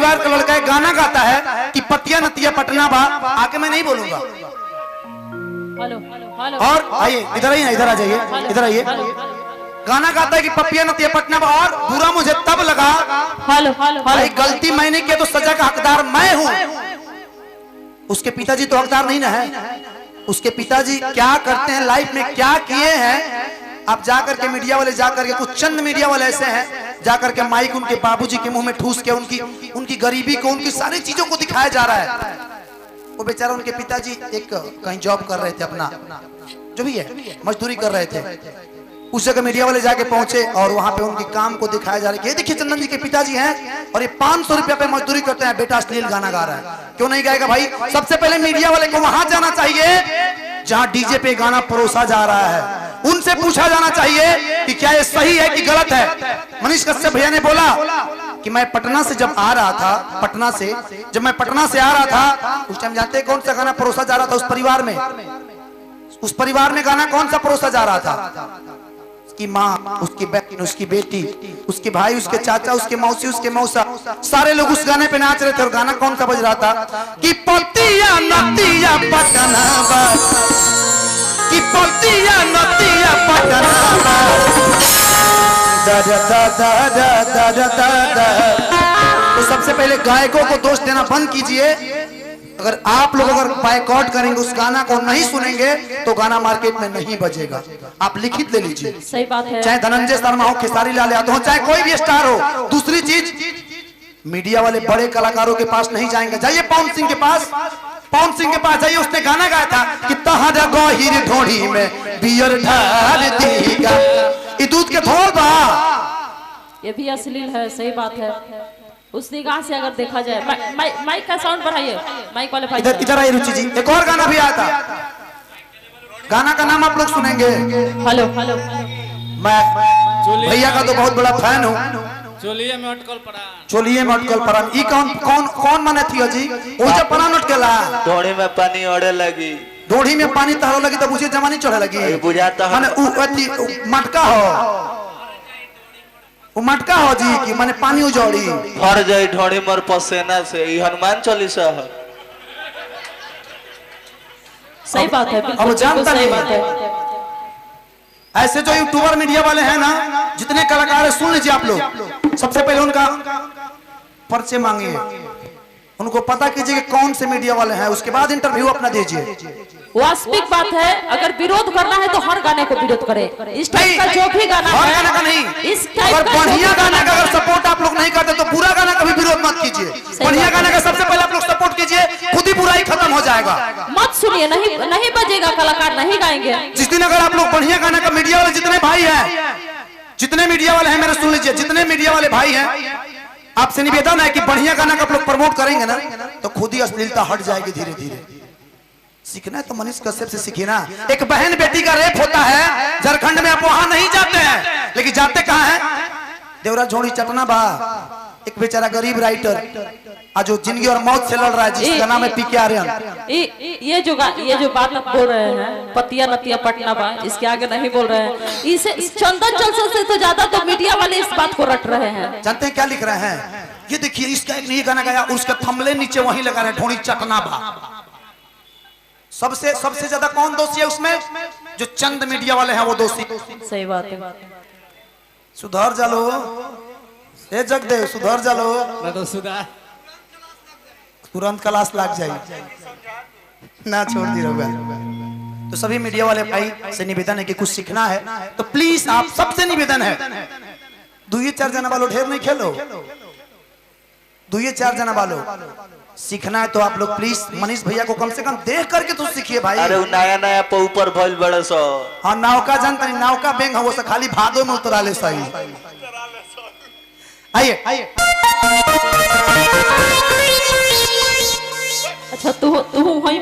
परिवार का लड़का है, गाना गाता है कि पतिया नतिया पटना बा, आके मैं नहीं बोलूंगा। और आइए इधर आइए, इधर आ जाइए, इधर आइए। गाना गाता है कि पपिया नतिया पटना बा, और बुरा मुझे तब लगा भाई गलती मैंने की तो सजा का हकदार मैं हूं। उसके पिताजी तो हकदार नहीं ना है। उसके पिताजी क्या करते हैं लाइफ में, क्या किए हैं, आप जाकर के मीडिया वाले जाकर के, कुछ चंद मीडिया वाले ऐसे हैं जाकर के माइक उनके बाबूजी के मुंह में ठूस के उनकी गरीबी को, उनकी सारी चीजों को दिखाया जा रहा है। वो बेचारा, उनके पिताजी एक कहीं जॉब कर रहे थे, अपना जो भी है मजदूरी कर रहे थे। उस जगह मीडिया वाले जाके पहुंचे और वहां पे उनके काम को दिखाया जा रहा है। ये देखिए चंदन जी के पिताजी हैं और ये 500 रुपया पे मजदूरी करते हैं, बेटा अश्लील गाना गा रहा है। क्यों नहीं गाएगा भाई? सबसे पहले मीडिया वाले को वहां जाना चाहिए जहां डीजे पे गाना परोसा जा रहा है। उनसे पूछा जाना चाहिए कि क्या ये सही है कि गलत है। मनीष कश्यप भैया ने बोला कि मैं पटना से जब आ रहा था, जब मैं पटना से आ रहा था, उस टाइम जानते कौन सा गाना परोसा जा रहा था? उस परिवार में गाना कौन सा परोसा जा रहा था? उसकी माँ, उसकी बहन, उसकी बेटी, उसके भाई, उसके चाचा, उसके मौसी, उसके मौसा, सारे लोग उस गाने पे नाच रहे थे। और गाना कौन सा बज रहा था? कि पतिया नतिया पटना बा, कि पतिया नतिया पटना बा, दा दा दा दा दा दा दा दा। तो सबसे पहले गायकों को दोष देना बंद कीजिए। अगर आप लोग बायकॉट करेंगे, उस गाना को नहीं सुनेंगे, तो गाना मार्केट में नहीं बजेगा। आप लिखित ले लीजिए। सही बात है। चाहे धनंजय शर्मा हो, खेसारी लाल यादव हो, चाहे कोई भी स्टार हो। दूसरी चीज, मीडिया वाले बड़े कलाकारों के पास नहीं जाएंगे। जाइए पवन सिंह के पास जाइए। उसने गाना गाया था कि तहरा गहिर ढोढ़ी में बियर ढाल देगा, ये दूध के धोल बा। ये भी अश्लील है। सही बात है। उस निगाह से अगर देखा जाए, माइक का साउंड बढ़ाइए, माइक वाले भाई इधर आइए। रुचि जी, एक और गाना भी आया था, गाना का नाम आप लोग सुनेंगे। हेलो, मैं भैया का तो बहुत बड़ा फैन हूँ। चोलिए में अटकल पड़ा। ई कौन माने थी जी? ओजा पड़ा अटकेला, ढोड़ी में पानी ओढ़े लगी, ढोड़ी में पानी तहरो लगी तो मुझे जमानी चढ़े लगी। बुझाता है मटका हो, वो मटका हो जी कि माने पानी उजड़ी भर जाए ढोड़ी मर पसेना से। ये हनुमान चालीसा है। सही बात है। अब जानता नहीं। ऐसे जो यूट्यूबर मीडिया वाले हैं ना, जितने कलाकार हैं, सुन लीजिए आप लोग। सबसे पहले उनका परिचय मांगिए, उनको पता कीजिए कि कौन से मीडिया वाले हैं, उसके बाद इंटरव्यू अपना दीजिए। वास्तविक बात है, अगर विरोध करना है तो हर गाने को विरोध करें। इस टाइप का जो भी गाना हर है, गाना का नहीं, इस टाइप अगर का बढ़िया गाना का अगर सपोर्ट आप लोग नहीं करते तो बुरा गाना का भी विरोध मत कीजिए। बढ़िया गाना का सबसे पहले आप लोग सपोर्ट कीजिए, खुद ही बुराई खत्म हो जाएगा। मत सुनिए, नहीं बजेगा, कलाकार नहीं गाएंगे। जिस दिन अगर आप लोग बढ़िया गाना का, मीडिया वाले जितने भाई हैं, जितने मीडिया वाले हैं, मेरे सुन लीजिए, जितने मीडिया वाले भाई हैं, आपसे निवेदन है कि बढ़िया गाना का आप लोग प्रमोट करेंगे ना, तो खुद ही अश्लीलता हट जाएगी धीरे धीरे। सीखना है तो मनीष कश्यप से सीखिए ना। एक बहन बेटी का रेप होता है झारखंड में, आप वहां नहीं जाते हैं, लेकिन जाते कहां हैं? देवरा झोड़ी चटना बा। एक बेचारा गरीब राइटर आज जो जिंदगी और मौत से लड़ रहा है, जिसका नाम है पीके आर्यन। ये जो बात आप बोल रहे हैं, पतिया नतिया पटना बा, इसके आगे नहीं बोल रहे हैं। इसे चंदन जलसा से तो ज्यादा तो मीडिया वाले इस बात को रट रहे हैं। जानते हैं क्या लिख रहे हैं? ये देखिए, इसका एक नहीं गाना गाया, उसका थंबनेल नीचे वहीं लगा रहे, ढोड़ी चटना बा। सबसे ज्यादा कौन दोषी है उसमें? जो चंद मीडिया वाले हैं, वो दोषी। सही बात है। सुधर जालो, ए जगदेव, सुधर जालो, मैं तो सुधार तुरंत क्लास लग जाए ना, छोड़ दी रहोगा। तो सभी मीडिया वाले भाई से निवेदन है कि कुछ सीखना है तो प्लीज आप सबसे निवेदन है, 2-4 जना वालों ढेर नहीं खेलो, 2-4 जना वालों सीखना है तो आप लोग प्लीज मनीष भैया को कम से कम देख करके तो सीखिए भाई। अरे नया पे ऊपर भइल बड़े सो। हाँ, नावका जानता नहीं, नावका बैंक है, वो से खाली भादो में उतरा ले सही। आइए अच्छा, तू वहीं